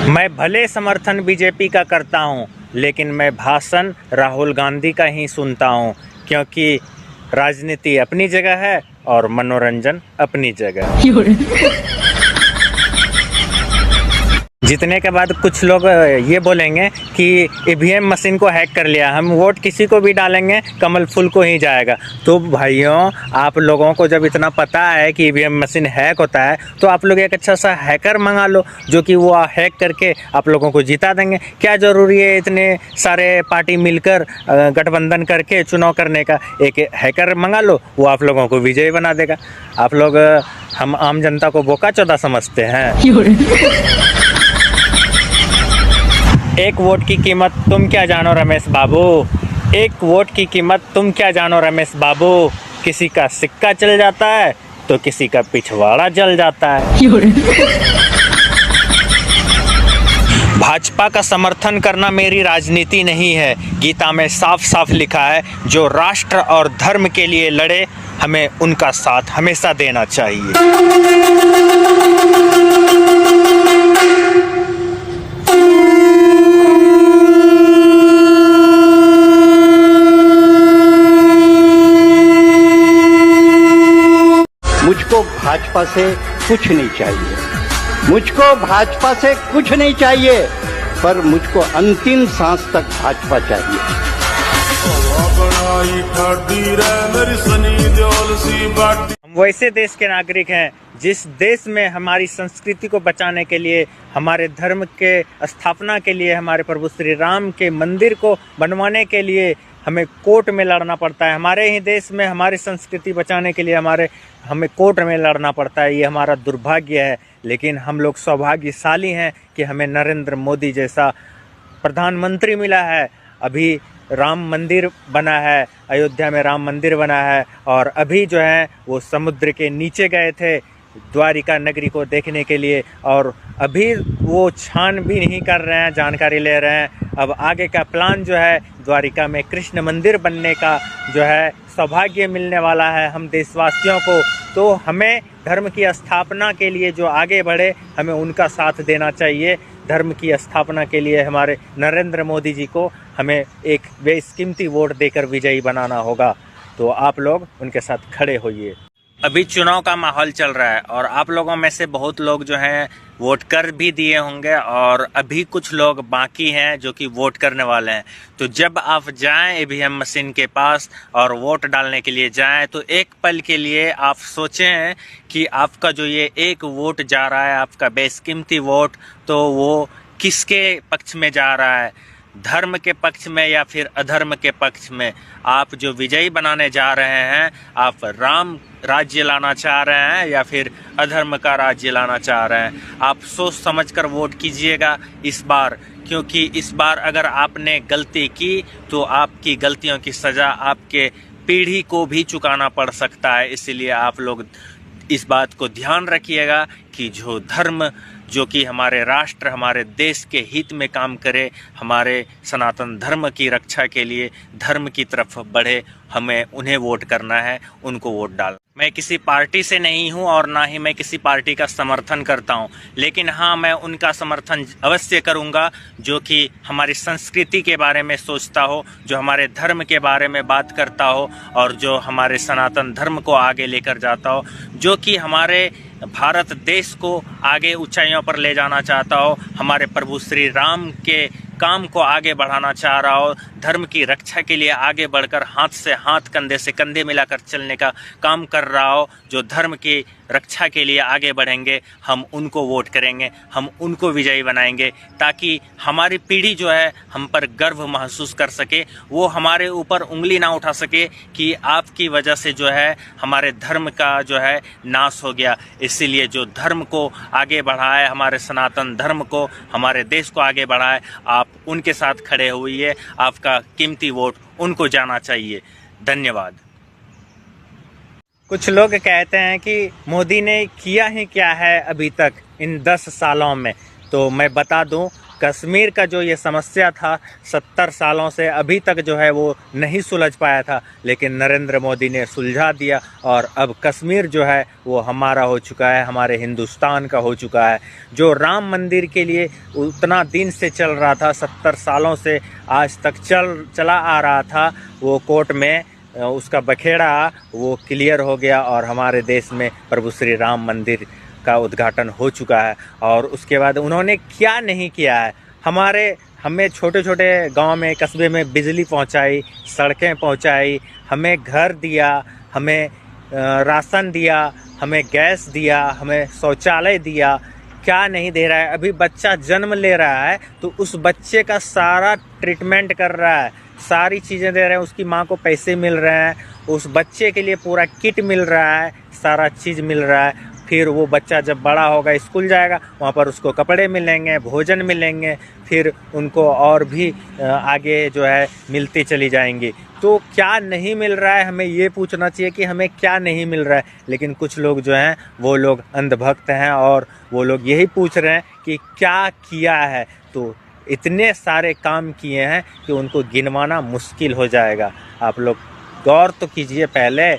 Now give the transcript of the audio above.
मैं भले समर्थन बीजेपी का करता हूं, लेकिन मैं भाषण राहुल गांधी का ही सुनता हूं, क्योंकि राजनीति अपनी जगह है और मनोरंजन अपनी जगह। जीतने के बाद कुछ लोग ये बोलेंगे कि ईवीएम मशीन को हैक कर लिया, हम वोट किसी को भी डालेंगे कमल फूल को ही जाएगा। तो भाइयों, आप लोगों को जब इतना पता है कि ईवीएम मशीन हैक होता है, तो आप लोग एक अच्छा सा हैकर मंगा लो, जो कि वो हैक करके आप लोगों को जिता देंगे। क्या ज़रूरी है इतने सारे पार्टी मिलकर गठबंधन करके चुनाव करने का? एक हैकर मंगा लो, वो आप लोगों को विजयी बना देगा। आप लोग हम आम जनता को बोका चौदा समझते हैं। एक वोट की कीमत तुम क्या जानो रमेश बाबू, एक वोट की कीमत तुम क्या जानो रमेश बाबू। किसी का सिक्का चल जाता है तो किसी का पिछवाड़ा जल जाता है। भाजपा का समर्थन करना मेरी राजनीति नहीं है। गीता में साफ साफ लिखा है, जो राष्ट्र और धर्म के लिए लड़े, हमें उनका साथ हमेशा देना चाहिए। मुझको भाजपा से कुछ नहीं चाहिए, मुझको भाजपा से कुछ नहीं चाहिए, पर मुझको अंतिम सांस तक भाजपा चाहिए। हम वैसे देश के नागरिक हैं जिस देश में हमारी संस्कृति को बचाने के लिए, हमारे धर्म के स्थापना के लिए, हमारे प्रभु श्री राम के मंदिर को बनवाने के लिए हमें कोर्ट में लड़ना पड़ता है। हमारे ही देश में हमारी संस्कृति बचाने के लिए हमें कोर्ट में लड़ना पड़ता है। ये हमारा दुर्भाग्य है, लेकिन हम लोग सौभाग्यशाली हैं कि हमें नरेंद्र मोदी जैसा प्रधानमंत्री मिला है। अभी राम मंदिर बना है, अयोध्या में राम मंदिर बना है, और अभी जो है वो समुद्र के नीचे गए थे द्वारिका नगरी को देखने के लिए, और अभी वो छान भी नहीं कर रहे हैं, जानकारी ले रहे हैं। अब आगे का प्लान जो है, द्वारिका में कृष्ण मंदिर बनने का जो है सौभाग्य मिलने वाला है हम देशवासियों को। तो हमें धर्म की स्थापना के लिए जो आगे बढ़े, हमें उनका साथ देना चाहिए। धर्म की स्थापना के लिए हमारे नरेंद्र मोदी जी को हमें एक बेशकीमती वोट देकर विजयी बनाना होगा। तो आप लोग उनके साथ खड़े होइए। अभी चुनाव का माहौल चल रहा है और आप लोगों में से बहुत लोग जो हैं वोट कर भी दिए होंगे, और अभी कुछ लोग बाकी हैं जो कि वोट करने वाले हैं। तो जब आप जाएं ईवीएम मशीन के पास और वोट डालने के लिए जाएं, तो एक पल के लिए आप सोचें कि आपका जो ये एक वोट जा रहा है, आपका बेशकीमती वोट, तो वो किसके पक्ष में जा रहा है, धर्म के पक्ष में या फिर अधर्म के पक्ष में। आप जो विजयी बनाने जा रहे हैं, आप राम राज्य लाना चाह रहे हैं या फिर अधर्म का राज्य लाना चाह रहे हैं। आप सोच समझकर वोट कीजिएगा इस बार, क्योंकि इस बार अगर आपने गलती की तो आपकी गलतियों की सज़ा आपके पीढ़ी को भी चुकाना पड़ सकता है। इसलिए आप लोग इस बात को ध्यान रखिएगा कि जो धर्म, जो कि हमारे राष्ट्र, हमारे देश के हित में काम करे, हमारे सनातन धर्म की रक्षा के लिए धर्म की तरफ बढ़े, हमें उन्हें वोट करना है, उनको वोट डालना। मैं किसी पार्टी से नहीं हूं और ना ही मैं किसी पार्टी का समर्थन करता हूं, लेकिन हाँ, मैं उनका समर्थन अवश्य करूंगा जो कि हमारी संस्कृति के बारे में सोचता हो, जो हमारे धर्म के बारे में बात करता हो, और जो हमारे सनातन धर्म को आगे लेकर जाता हो, जो कि हमारे भारत देश को आगे ऊंचाइयों पर ले जाना चाहता हो, हमारे प्रभु श्री राम के काम को आगे बढ़ाना चाह रहा हो, धर्म की रक्षा के लिए आगे बढ़कर हाथ से हाथ, कंधे से कंधे मिलाकर चलने का काम कर रहा हो, जो धर्म की रक्षा के लिए आगे बढ़ेंगे, हम उनको वोट करेंगे, हम उनको विजयी बनाएंगे, ताकि हमारी पीढ़ी जो है हम पर गर्व महसूस कर सके, वो हमारे ऊपर उंगली ना उठा सके कि आपकी वजह से जो है हमारे धर्म का जो है नाश हो गया। इसीलिए जो धर्म को आगे बढ़ाए, हमारे सनातन धर्म को, हमारे देश को आगे बढ़ाए, आप उनके साथ खड़े हुइए। आपका कीमती वोट उनको जाना चाहिए। धन्यवाद। कुछ लोग कहते हैं कि मोदी ने किया ही क्या है अभी तक इन 10 सालों में। तो मैं बता दूं, कश्मीर का जो ये समस्या था 70 सालों से अभी तक जो है वो नहीं सुलझ पाया था, लेकिन नरेंद्र मोदी ने सुलझा दिया और अब कश्मीर जो है वो हमारा हो चुका है, हमारे हिंदुस्तान का हो चुका है। जो राम मंदिर के लिए उतना दिन से चल रहा था, 70 सालों से आज तक चला आ रहा था, वो कोर्ट में उसका बखेड़ा वो क्लियर हो गया और हमारे देश में प्रभु श्री राम मंदिर का उद्घाटन हो चुका है। और उसके बाद उन्होंने क्या नहीं किया है, हमें छोटे छोटे गांव में, कस्बे में बिजली पहुंचाई, सड़कें पहुंचाई, हमें घर दिया, हमें राशन दिया, हमें गैस दिया, हमें शौचालय दिया। क्या नहीं दे रहा है? अभी बच्चा जन्म ले रहा है तो उस बच्चे का सारा ट्रीटमेंट कर रहा है, सारी चीज़ें दे रहे हैं, उसकी माँ को पैसे मिल रहे हैं, उस बच्चे के लिए पूरा किट मिल रहा है, सारा चीज़ मिल रहा है। फिर वो बच्चा जब बड़ा होगा, स्कूल जाएगा, वहाँ पर उसको कपड़े मिलेंगे, भोजन मिलेंगे, फिर उनको और भी आगे जो है मिलती चली जाएंगी। तो क्या नहीं मिल रहा है, हमें ये पूछना चाहिए कि हमें क्या नहीं मिल रहा है। लेकिन कुछ लोग जो हैं वो लोग अंधभक्त हैं और वो लोग यही पूछ रहे हैं कि क्या किया है। तो इतने सारे काम किए हैं कि उनको गिनवाना मुश्किल हो जाएगा। आप लोग गौर तो कीजिए पहले।